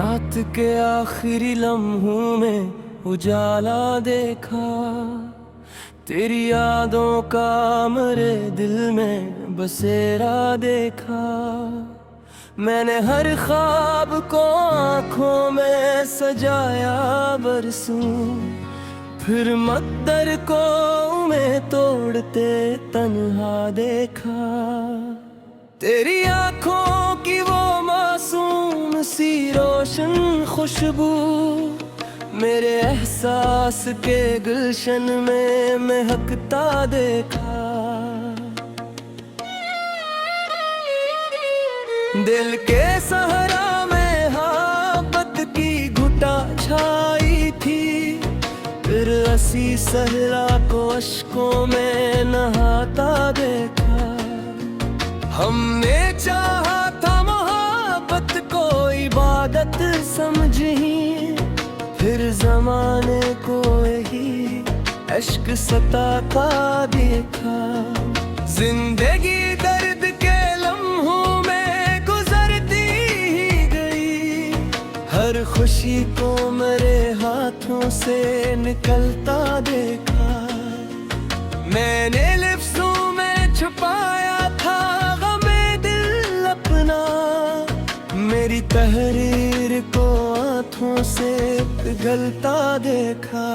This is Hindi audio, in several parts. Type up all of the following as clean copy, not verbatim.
रात के आखिरी लम्हों में उजाला देखा, तेरी यादों का मेरे दिल में बसेरा देखा। मैंने हर ख्वाब को आँखों में सजाया बरसों, फिर मकदर को मैं तोड़ते तन्हा देखा। तेरी आँखों की वो मासूम सी रोशन खुशबू मेरे एहसास के गुलशन में महकता देखा। दिल के सहारा में मोहब्बत की घुटा छाई थी, फिर असी सहरा को अश्कों में नहाता देखा। हमने चाहा था मोहब्बत को इबादत समझी, फिर जमाने को ही अश्क सताता देखा। जिंदगी दर्द के लम्हों में गुजरती ही गई, हर खुशी को मेरे हाथों से निकलता देखा। मैंने लिफ्ज़ों में छुपाया था गमे दिल अपना, मेरी तहरीर को आँखों से पिघलता देखा।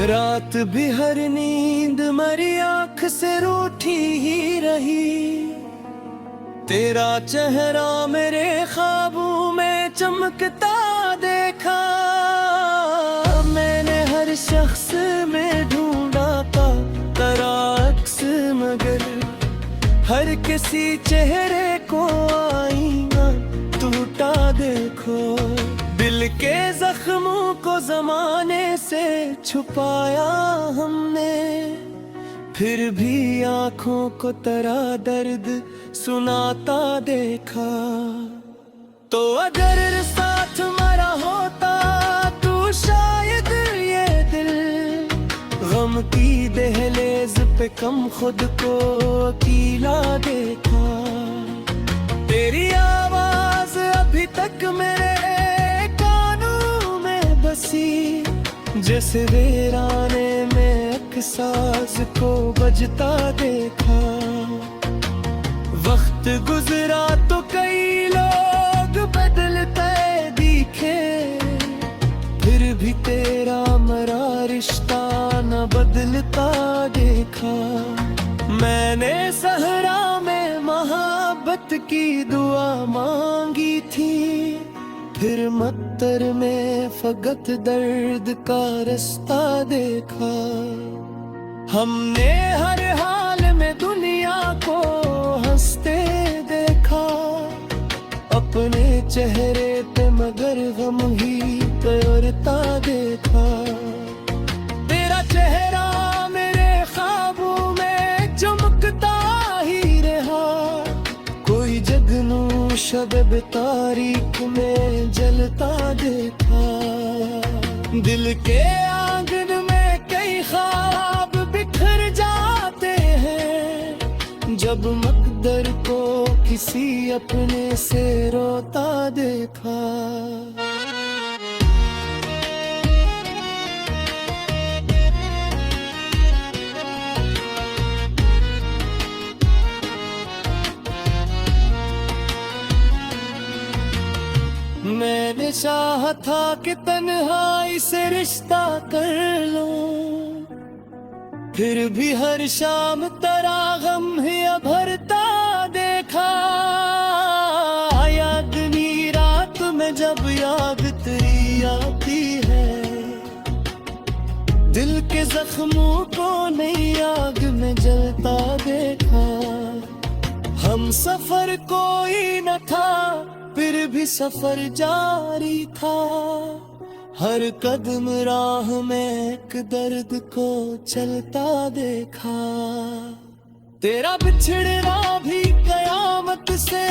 रात भी हर नींद मरी आँख से रूठी ही रही, तेरा चेहरा मेरे ख्वाबों में चमकता देखा। मैंने हर शख्स में ढूंढा था तेरा अक्स, मगर हर किसी चेहरे को आईना टूटा देखो। दिल के जख्मों को जमाने से छुपाया हमने, फिर भी आँखों को तेरा दर्द सुनाता देखा। तो अगर साथ मरा होता तू शायद ये दिल, गम की दहलीज पे कम खुद को अकेला देखा। तेरी आवाज अभी तक मेरे कानों में बसी, जैसे वीराने में एक साज को बजता देखा। वक्त गुजरा तो कई लोग बदलते दिखे, फिर भी तेरा मरा रिश्ता न बदलता देखा। मैंने सहरा में मोहब्बत की दुआ मांगी थी, फिर मत्तर में फकत दर्द का रास्ता देखा। हमने हर हाल में दुनिया को हंसते देखा, अपने चेहरे पे मगर गम ही तैरता देखा। तेरा चेहरा मेरे ख्वाबों में चमकता ही रहा, कोई जगनू शब तारीख में जलता देखा। दिल के आंगन में कई ख्वाब बिखर जाते हैं, जब मकदर को किसी अपने से रोता देखा। मैंने चाहा था कि तन्हाई से रिश्ता कर लूं, फिर भी हर शाम तेरा गम ही भरता देखा। यादनी रात में जब याद तेरी आती है, दिल के जख्मों को नई आग में जलता देखा। हम सफर कोई न था, फिर भी सफर जारी था, हर कदम राह में एक दर्द को चलता देखा। तेरा बिछड़ना भी कयामत से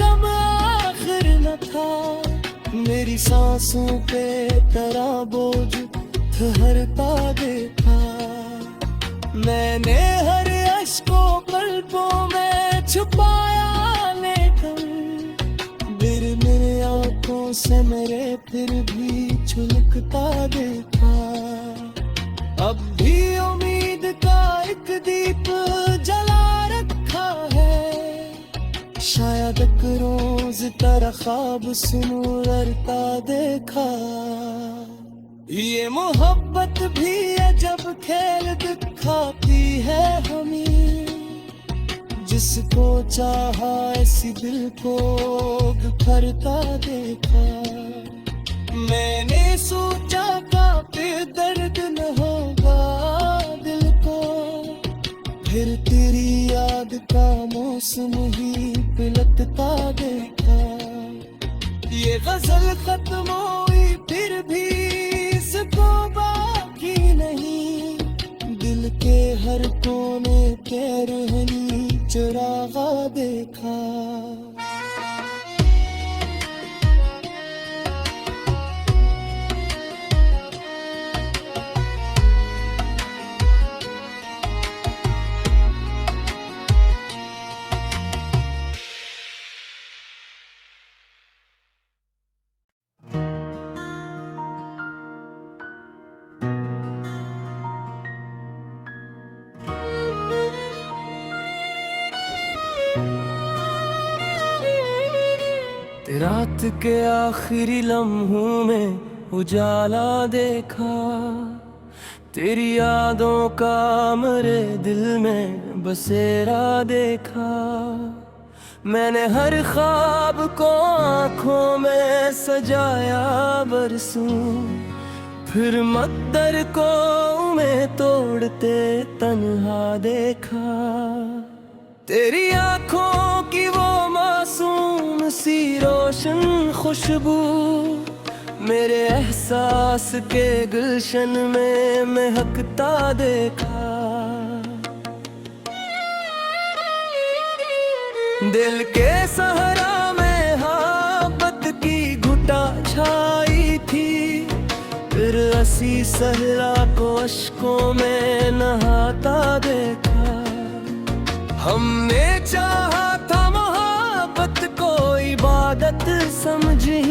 कम आखिर न था, मेरी सांसों पे तेरा बोझ ठहरता देखा। मैंने हर अश्कों पलकों में छुपाया लेकर, मेरे आंखों से मेरे फिर भी छलकता देखा। अब भी उम्मीद का एक दीप जला रखा है, शायद एक रोज तेरा ख्वाब सुनता देखा। ये मोहब्बत भी है जब खेल दिखाती है हमें, जिसको चाहा इसी दिल को बिखरता देखा। मैंने सोचा काफी दर्द न होगा दिल को, फिर तेरी याद का मौसम ही पिलकता देखा। ये गजल खत्म हुई फिर भी इसको बाकी नहीं, दिल के हर कोने के रहनी चुरागा देखा। रात के आखिरी लम्हों में उजाला देखा, तेरी यादों का मेरे दिल में बसेरा देखा। मैंने हर ख्वाब को आँखों में सजाया बरसों, फिर मकदर को मैं तोड़ते तन्हा देखा। तेरी आँखों की वो मासूम सी रोशन खुशबू, मेरे एहसास के गुलशन में महकता देखा। दिल के सहरा में मोहब्बत की घुटा छाई थी, फिर हंसी सहरा को अश्कों में नहाता देखा। हमने चाहा था मोहब्बत को इबादत समझी,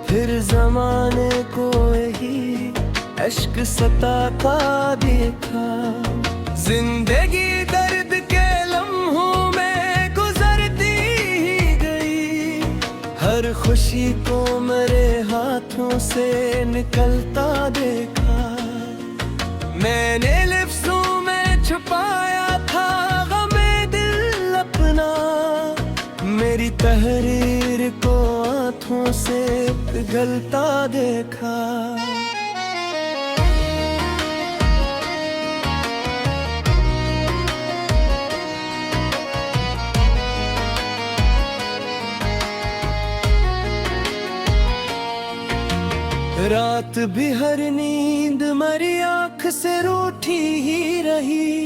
फिर जमाने को यही अश्क सताता देखा। जिंदगी दर्द के लम्हों में गुजरती ही गई, हर खुशी को मेरे हाथों से निकलता देखा। मैंने लिफ्ज़ों में छुपाया था मेरी तहरीर को आँखों से पिघलता देखा। रात भी हर नींद मेरी आँख से रूठी ही रही,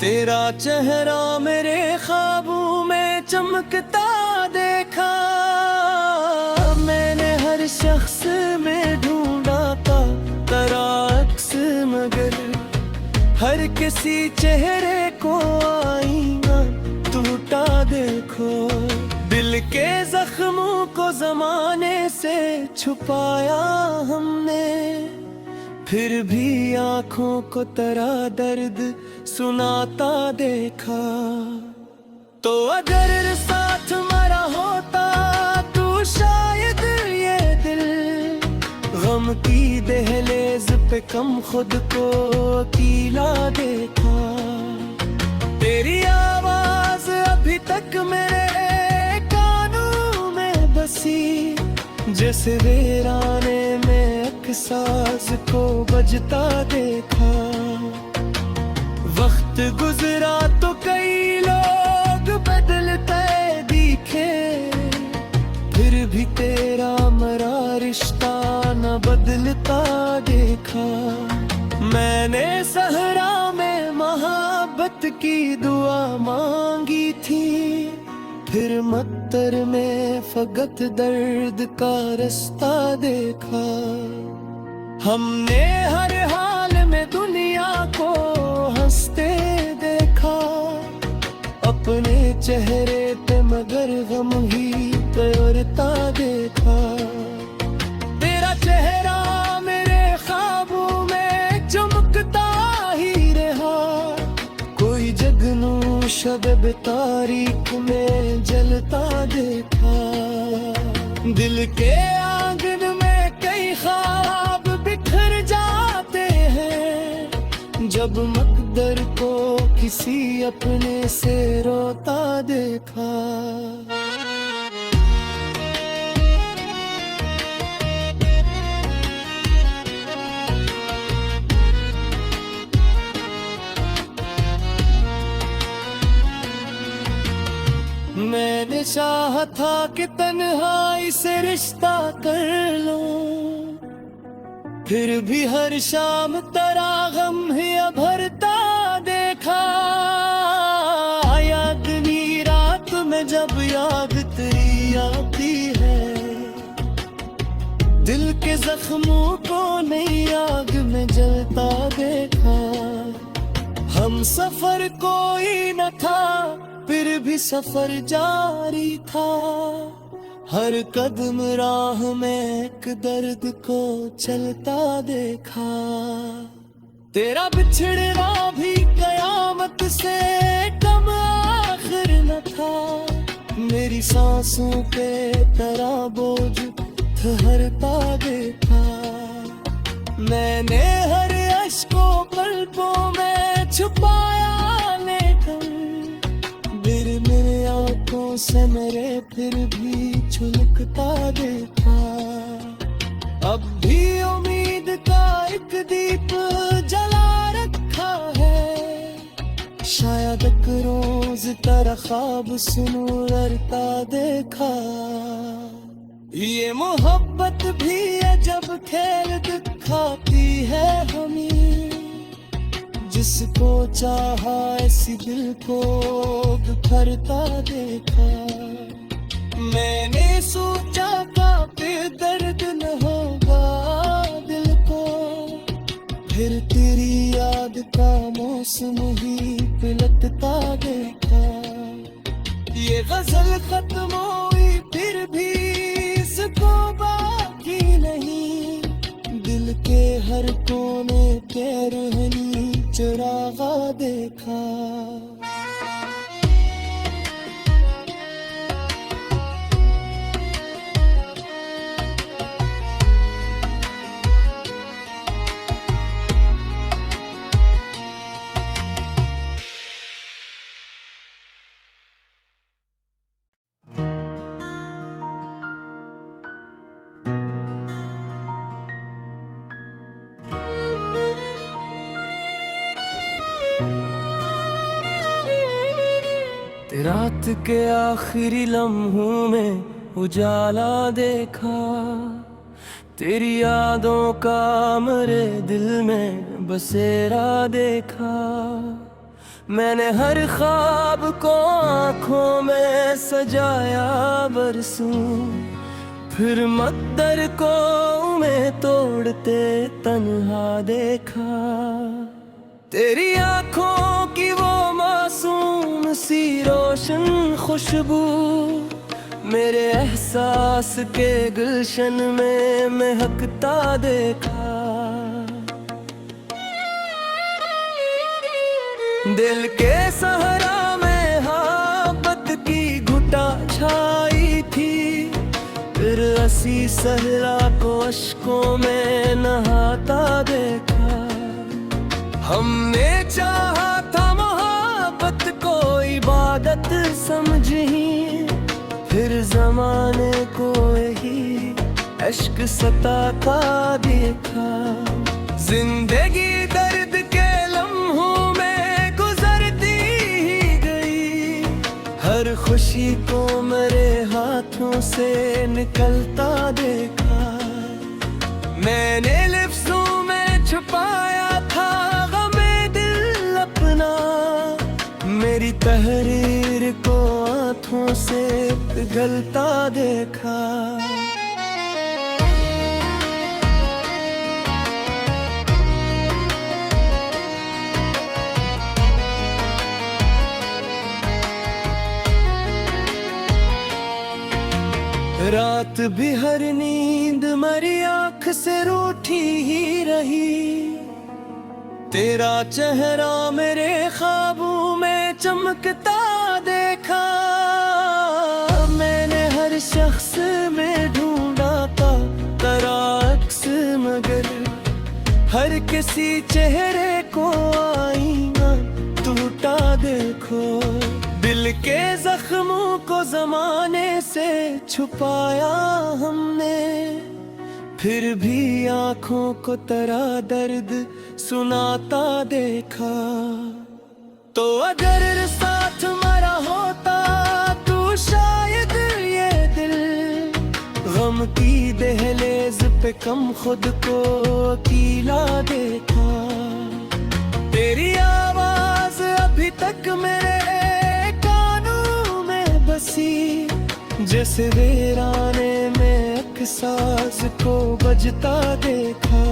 तेरा चेहरा मेरे ख्वाबों में चमकता देखा। मैंने हर शख्स में ढूंढा था तेरा अक्स, मगर हर किसी चेहरे को आईना टूटा देखो। दिल के जख्मों को जमाने से छुपाया हमने, फिर भी आँखों को तेरा दर्द सुनाता देखा। तो अगर साथ मरा होता तू शायद ये दिल, गम की दहलीज पे कम खुद को अकेला देखा। तेरी आवाज अभी तक मेरे कानों में बसी, जैसे वीराने में एक साज को बजता देखा। वक्त गुजरा तो कई लोग बदलते दिखे, फिर भी तेरा मरा रिश्ता न बदलता देखा। मैंने सहरा में मोहब्बत की दुआ मांगी थी, फिर मत्तर में फकत दर्द का रास्ता देखा। हमने हर हाल में दुनिया को हंसते देखा, अपने चेहरे पे मगर गम ही तैरता देखा। तेरा चेहरा मेरे ख्वाबों में चमकता ही रहा, कोई जगनू शब तारीख में जलता देखा। दिल के आंगन में कई ख्वाब बिखर जाते हैं, जब मकदर को किसी अपने से रोता देखा। मैंने चाहा था कि तन्हाई से रिश्ता कर लूं, फिर भी हर शाम तेरा गम ही भरता देखा। यादनी रात में जब याद तेरी आती है, दिल के जख्मों को नई आग में जलता देखा। हम सफर कोई न था, फिर भी सफर जारी था, हर कदम राह में एक दर्द को चलता देखा। तेरा बिछड़ना भी कयामत से कम आखिर न था, मेरी सांसों पे तेरा बोझ ठहरता देखा। मैंने हर अश्कों पलकों में छुपाया लेकर, मेरे आंखों से मेरे फिर भी छलकता देखा। अब भी उम्मीद का एक दीप जला रखा है, शायद एक रोज तेरा ख्वाब सुनूं लड़ता देखा। ये मोहब्बत भी है जब खेल दिखाती है हमें, जिसको चाहा इसी दिल को बिखरता देखा। मैंने सोचा था फिर दर्द न होगा दिल को, फिर तेरी याद का मौसम ही पिलटता देखा। ये गजल खत्म हुई फिर भी इसको बाकी नहीं, दिल के हर कोने पे रूहानी चुरागा देखा। रात के आखिरी लम्हों में उजाला देखा, तेरी यादों का मेरे दिल में बसेरा देखा। मैंने हर ख्वाब को आँखों में सजाया बरसों, फिर मकदर को मैं तोड़ते तन्हा देखा। तेरी आँखों की वो मासूम सी रोशन खुशबू, मेरे एहसास के गुलशन में महकता देखा। दिल के सहरा में मोहब्बत की घुटा छाई थी, फिर हंसी सहरा को अश्कों में नहाता देखा। हमने चाहा था मोहब्बत को इबादत समझी, फिर जमाने को यही अश्क सताता देखा। जिंदगी दर्द के लम्हों में गुजरती ही गई, हर खुशी को मेरे हाथों से निकलता देखा। मैंने लिफ्ज़ों में छुपाया था गमे दिल अपना, मेरी तहरीर को हाथों से जलता देखा। रात भी हर नींद मरी आँख से रूठी ही रही, तेरा चेहरा मेरे ख्वाबों में चमकता देखा। मैंने हर शख्स में ढूंढा था तेरा अक्स, मगर हर किसी चेहरे को आईना टूटा देखो। दिल के जख्मों को जमाने से छुपाया हमने, फिर भी आँखों को तेरा दर्द सुनाता देखा। तो अगर साथ मरा होता तू शायद ये दिल, गम की दहलीज पे कम खुद को अकेला देखा। तेरी आवाज अभी तक मेरे कानों में बसी, जैसे वीराने में एक साज को बजता देखा।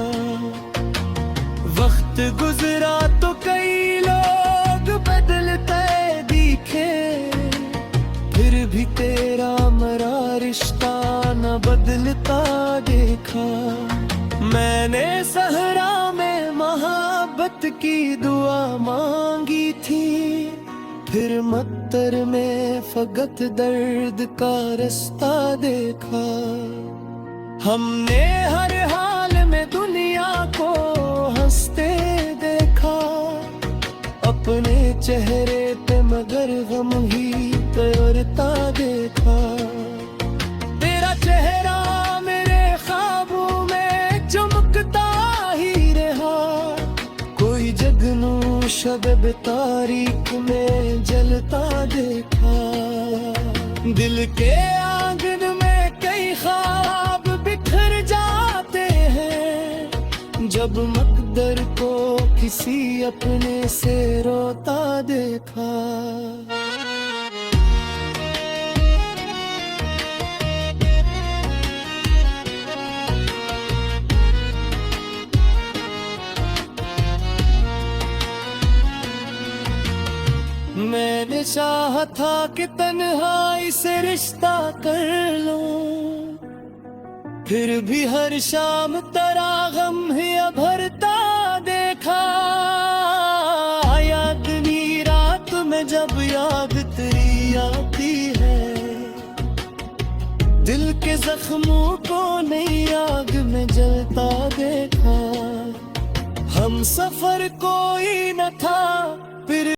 वक्त गुजरा तो कई लोग बदलते दिखे, फिर भी तेरा मरा रिश्ता न बदलता देखा। मैंने सहरा में मोहब्बत की दुआ मांगी थी, फिर मत्तर में फकत दर्द का रास्ता देखा। हमने हर हाल में दुनिया को हंसते देखा, अपने चेहरे पे मगर गम ही तैरता देखा। तेरा चेहरा मेरे ख्वाबों में चमकता ही रहा, कोई जगनू शब तारीख में जलता देखा। दिल के आंगन में कई ख्वाब बिखर जाते हैं, जब मकदर को किसी अपने से रोता देखा। मैंने चाहा था कि तन्हाई से रिश्ता कर लूं, फिर भी हर शाम तेरा गम ही भरता देखा। यादनी रात में जब याद तेरी आती है, दिल के जख्मों को नई आग में जलता देखा। हम सफर कोई न था